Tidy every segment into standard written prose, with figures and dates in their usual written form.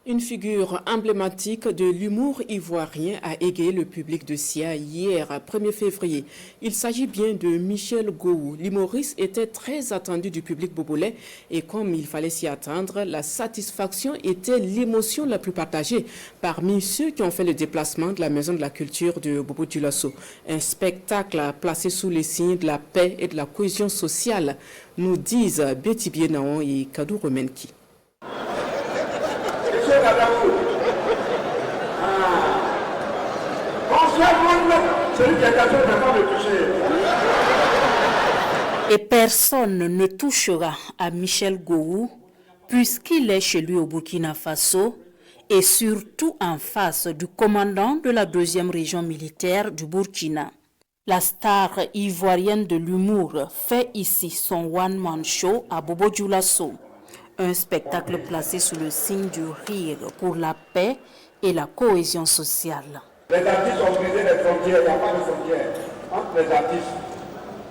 Une figure emblématique de l'humour ivoirien a égayé le public de Sia hier, 1er février. Il s'agit bien de Michel Gou. L'humoriste était très attendu du public bobolais et comme il fallait s'y attendre, la satisfaction était l'émotion la plus partagée parmi ceux qui ont fait le déplacement de la Maison de la Culture de Bobo-Dioulasso. Un spectacle placé sous les signes de la paix et de la cohésion sociale, nous disent Betty Bienaon et Kadou Romenki. Et personne ne touchera à Michel Gou puisqu'il est chez lui au Burkina Faso et surtout en face du commandant de la 2e région militaire du Burkina. La star ivoirienne de l'humour fait ici son one-man show à Bobo-Dioulasso. Un spectacle placé sous le signe du rire pour la paix et la cohésion sociale. Les artistes ont brisé les frontières, il n'y a pas de frontières entre les artistes.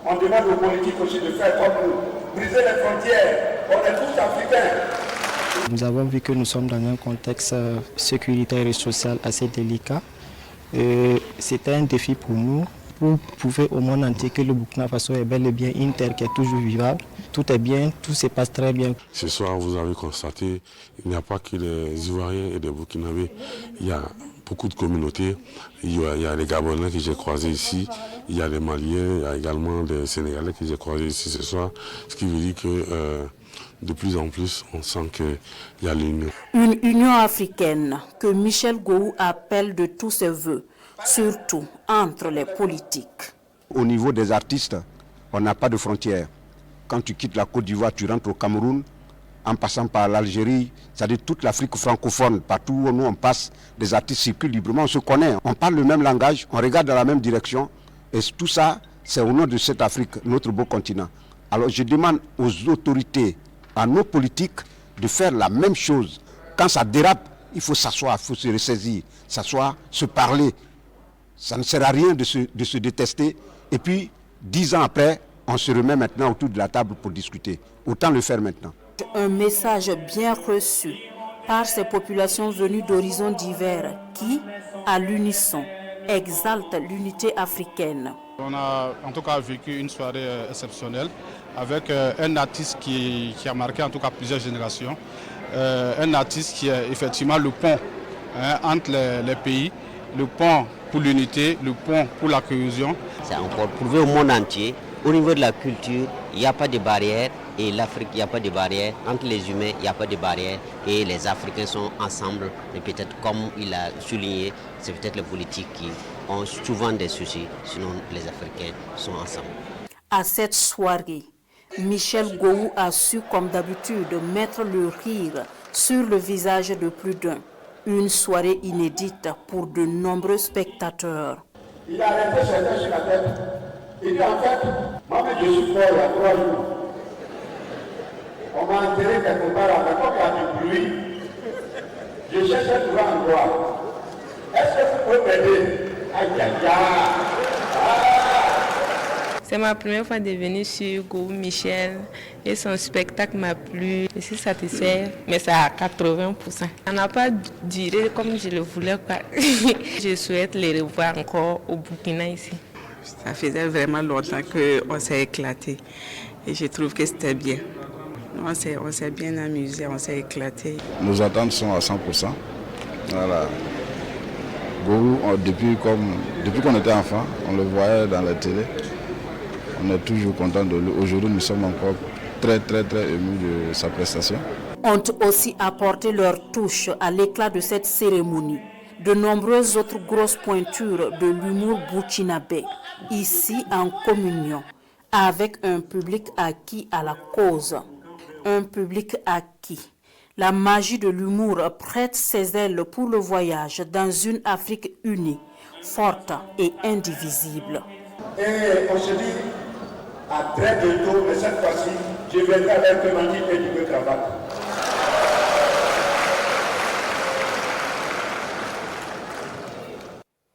On demande aux politiques aussi de faire comme nous, briser les frontières, on est tous africains. Nous avons vu que nous sommes dans un contexte sécuritaire et social assez délicat. C'était un défi pour nous, pour prouver au monde entier que le Burkina Faso est bel et bien une terre qui est toujours vivable. Tout est bien, tout se passe très bien. Ce soir, vous avez constaté, il n'y a pas que les Ivoiriens et les Burkinabés. Il y a beaucoup de communautés. Il y a les Gabonais que j'ai croisés ici. Il y a les Maliens, il y a également des Sénégalais que j'ai croisés ici ce soir. Ce qui veut dire que de plus en plus, on sent qu'il y a l'union. Une union africaine que Michel Gou appelle de tous ses voeux, surtout entre les politiques. Au niveau des artistes, on n'a pas de frontières. Quand tu quittes la Côte d'Ivoire, tu rentres au Cameroun, en passant par l'Algérie, c'est-à-dire toute l'Afrique francophone, partout où nous on passe, les artistes circulent librement, on se connaît, on parle le même langage, on regarde dans la même direction, et tout ça, c'est au nom de cette Afrique, notre beau continent. Alors je demande aux autorités, à nos politiques, de faire la même chose. Quand ça dérape, il faut s'asseoir, il faut se ressaisir, s'asseoir, se parler. Ça ne sert à rien de se détester, et puis 10 ans après, on se remet maintenant autour de la table pour discuter. Autant le faire maintenant. Un message bien reçu par ces populations venues d'horizons divers qui, à l'unisson, exaltent l'unité africaine. On a en tout cas vécu une soirée exceptionnelle avec un artiste qui a marqué en tout cas plusieurs générations. Un artiste qui est effectivement le pont entre les pays, le pont pour l'unité, le pont pour la cohésion. C'est encore prouvé au monde entier. Au niveau de la culture, il n'y a pas de barrière et l'Afrique, il n'y a pas de barrière. Entre les humains, il n'y a pas de barrière et les Africains sont ensemble. Et peut-être, comme il a souligné, c'est peut-être les politiques qui ont souvent des soucis, sinon les Africains sont ensemble. À cette soirée, Michel Gou a su, comme d'habitude, mettre le rire sur le visage de plus d'un. Une soirée inédite pour de nombreux spectateurs. Il a arrêté certains sur la tête. Il dit en fait, moi je suis mort il y a 3 jours. On m'a enterré quelque part là, mais comme il y a du bruit, je cherche un trouver un endroit. Est-ce que vous pouvez m'aider? Aïe aïe aïe. C'est ma première fois de venir sur Gou Michel et son spectacle m'a plu. Je suis satisfaite, mais c'est à 80%. Ça n'a pas duré comme je le voulais. Je souhaite les revoir encore au Burkina ici. Ça faisait vraiment longtemps qu'on s'est éclaté et je trouve que c'était bien. On s'est bien amusé, on s'est éclaté. Nos attentes sont à 100%. Voilà. Gou, depuis qu'on était enfant, on le voyait dans la télé. On est toujours content de lui. Aujourd'hui, nous sommes encore très émus de sa prestation. Ont aussi apporté leur touche à l'éclat de cette cérémonie. De nombreuses autres grosses pointures de l'humour burkinabé, ici en communion, avec un public acquis à la cause. Un public acquis. La magie de l'humour prête ses ailes pour le voyage dans une Afrique unie, forte et indivisible. Et on se dit à très bientôt, mais cette fois-ci, je viendrai avec un manille et du cravate.